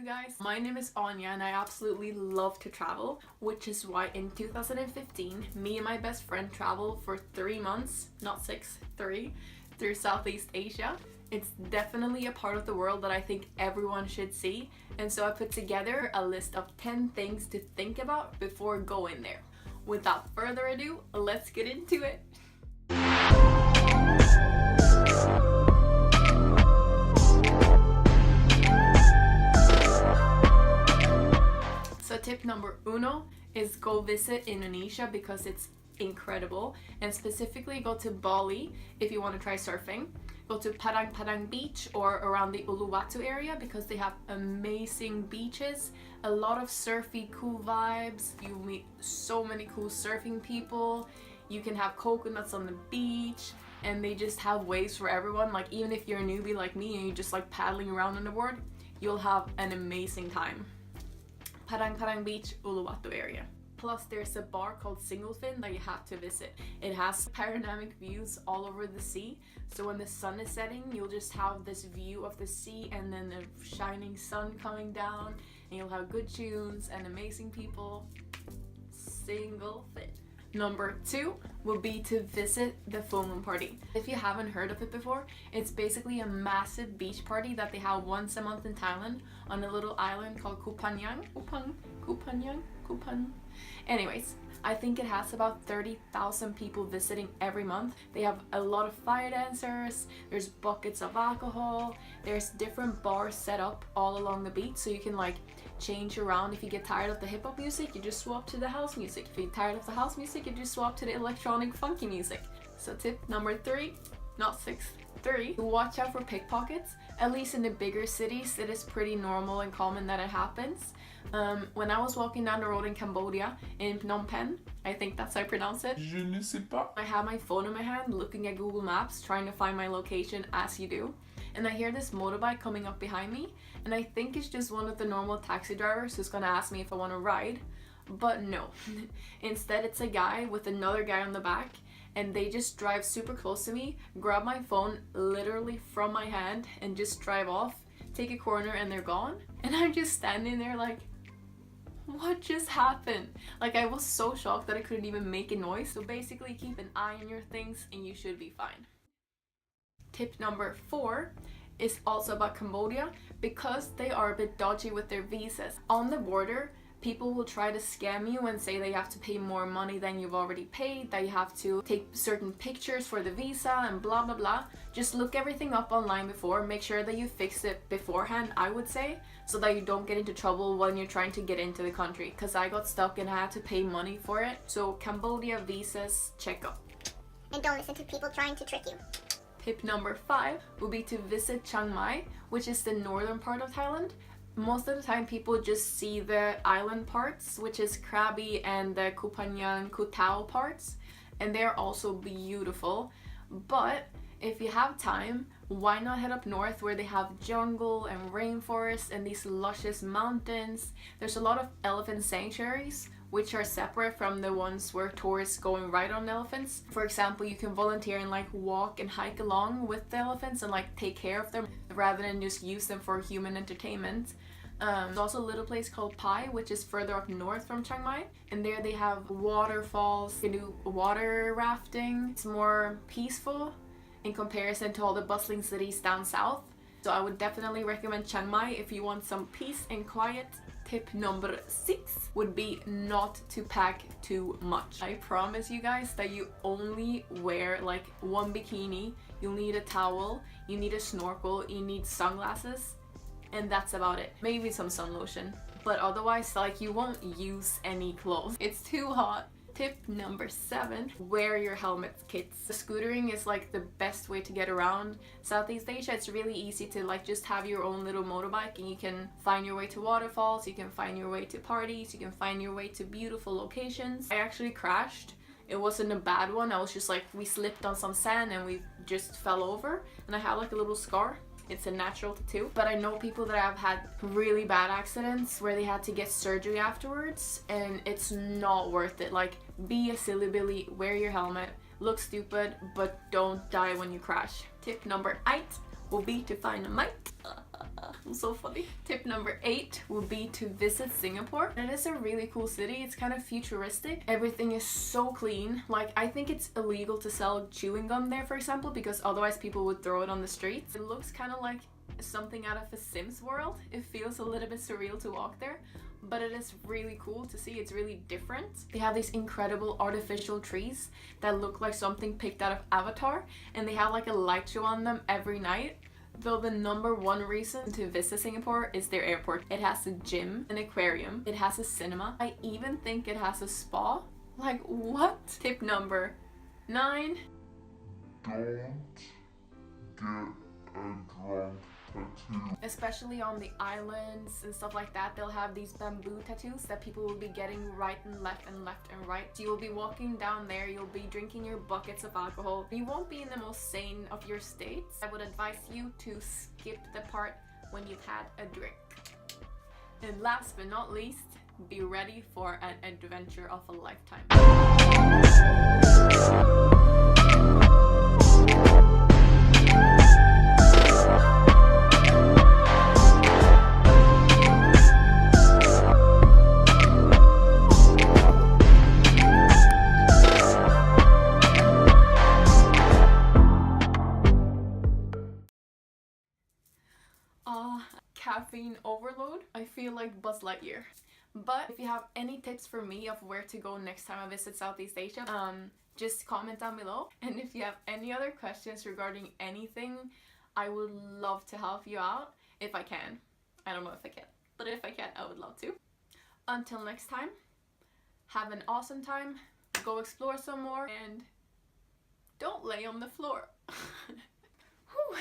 guys. My name is Anya and I absolutely love to travel, which is why in 2015 me and my best friend traveled for 3 months, not 6, 3, through Southeast Asia. It's definitely a part of the world that I think everyone should see, and so I put together a list of 10 things to think about before going there. Without further ado, let's get into it. So tip number uno is go visit Indonesia because it's incredible, and specifically go to Bali if you want to try surfing. Go to Padang Padang Beach or around the Uluwatu area because they have amazing beaches, a lot of surfy cool vibes. You meet so many cool surfing people. You can have coconuts on the beach, and they just have waves for everyone. Like even if you're a newbie like me and you're just like paddling around on the board, you'll have an amazing time. Padang Padang Beach, Uluwatu area. Plus there's a bar called Singlefin that you have to visit. It has panoramic views all over the sea, so when the sun is setting you'll just have this view of the sea and then the shining sun coming down, and you'll have good tunes and amazing people. Singlefin. Number 2 will be to visit the full moon party. If you haven't heard of it before, it's basically a massive beach party that they have once a month in Thailand on a little island called Kupanyang. Anyways, I think it has about 30,000 people visiting every month. They have a lot of fire dancers, there's buckets of alcohol, there's different bars set up all along the beach, so you can like change around. If you get tired of the hip-hop music, you just swap to the house music. If you're tired of the house music, you just swap to the electronic funky music. So tip number 3, not 6, 3, watch out for pickpockets. At least in the bigger cities, it is pretty normal and common that it happens. When I was walking down the road in Cambodia, in Phnom Penh, I think that's how I pronounce it. Je ne sais pas. I had my phone in my hand looking at Google Maps, trying to find my location as you do. And I hear this motorbike coming up behind me, and I think it's just one of the normal taxi drivers who's gonna ask me if I want to ride. But no. Instead it's a guy with another guy on the back, and they just drive super close to me, grab my phone literally from my hand and just drive off, take a corner, and they're gone. And I'm just standing there like, what just happened? Like I was so shocked that I couldn't even make a noise. So basically keep an eye on your things and you should be fine. Tip number 4 is also about Cambodia because they are a bit dodgy with their visas. On the border, people will try to scam you and say that you have to pay more money than you've already paid, that you have to take certain pictures for the visa and blah blah blah. Just look everything up online before, make sure that you fix it beforehand, I would say, so that you don't get into trouble when you're trying to get into the country, because I got stuck and I had to pay money for it. So Cambodia visas, check up. And don't listen to people trying to trick you. Tip number 5 will be to visit Chiang Mai, which is the northern part of Thailand. Most of the time people just see the island parts, which is Krabi and the Kupanyang, Koh Tao parts, and they're also beautiful. But if you have time, why not head up north where they have jungle and rainforest and these luscious mountains. There's a lot of elephant sanctuaries which are separate from the ones where tourists go and ride on elephants. For example, you can volunteer and like walk and hike along with the elephants and like take care of them rather than just use them for human entertainment. There's also a little place called Pai, which is further up north from Chiang Mai, and there they have waterfalls. You can do water rafting. It's more peaceful in comparison to all the bustling cities down south. So I would definitely recommend Chiang Mai if you want some peace and quiet. Tip number 6 would be not to pack too much. I promise you guys that you only wear like one bikini, you'll need a towel, you need a snorkel, you need sunglasses, and that's about it. Maybe some sun lotion, but otherwise like you won't use any clothes. It's too hot. Tip number 7, wear your helmet kits. Scootering is like the best way to get around Southeast Asia. It's really easy to like just have your own little motorbike and you can find your way to waterfalls, you can find your way to parties, you can find your way to beautiful locations. I actually crashed. It wasn't a bad one. I was just like, we slipped on some sand and we just fell over, and I have like a little scar. It's a natural tattoo, but I know people that have had really bad accidents where they had to get surgery afterwards, and it's not worth it. Like, be a silly billy, wear your helmet, look stupid, but don't die when you crash. Tip number 8 will be to find a mic. So funny. Tip number 8 will be to visit Singapore. It is a really cool city. It's kind of futuristic. Everything is so clean. Like, I think it's illegal to sell chewing gum there, for example, because otherwise people would throw it on the streets. It looks kind of like something out of a Sims world. It feels a little bit surreal to walk there, but it is really cool to see. It's really different. They have these incredible artificial trees that look like something picked out of Avatar, and they have like a light show on them every night. Though the number one reason to visit Singapore is their airport. It has a gym, an aquarium, it has a cinema. I even think it has a spa. Like, what? Tip number 9. Don't get a drunk tattoo. Especially on the islands and stuff like that, they'll have these bamboo tattoos that people will be getting right and left and left and right. So you'll be walking down there, you'll be drinking your buckets of alcohol. You won't be in the most sane of your states. I would advise you to skip the part when you've had a drink. And last but not least, be ready for an adventure of a lifetime. Caffeine overload. I feel like Buzz Lightyear. But if you have any tips for me of where to go next time I visit Southeast Asia, just comment down below. And if you have any other questions regarding anything, I would love to help you out if I can. I don't know if I can, but if I can, I would love to. Until next time, have an awesome time, go explore some more, and don't lay on the floor. Whew.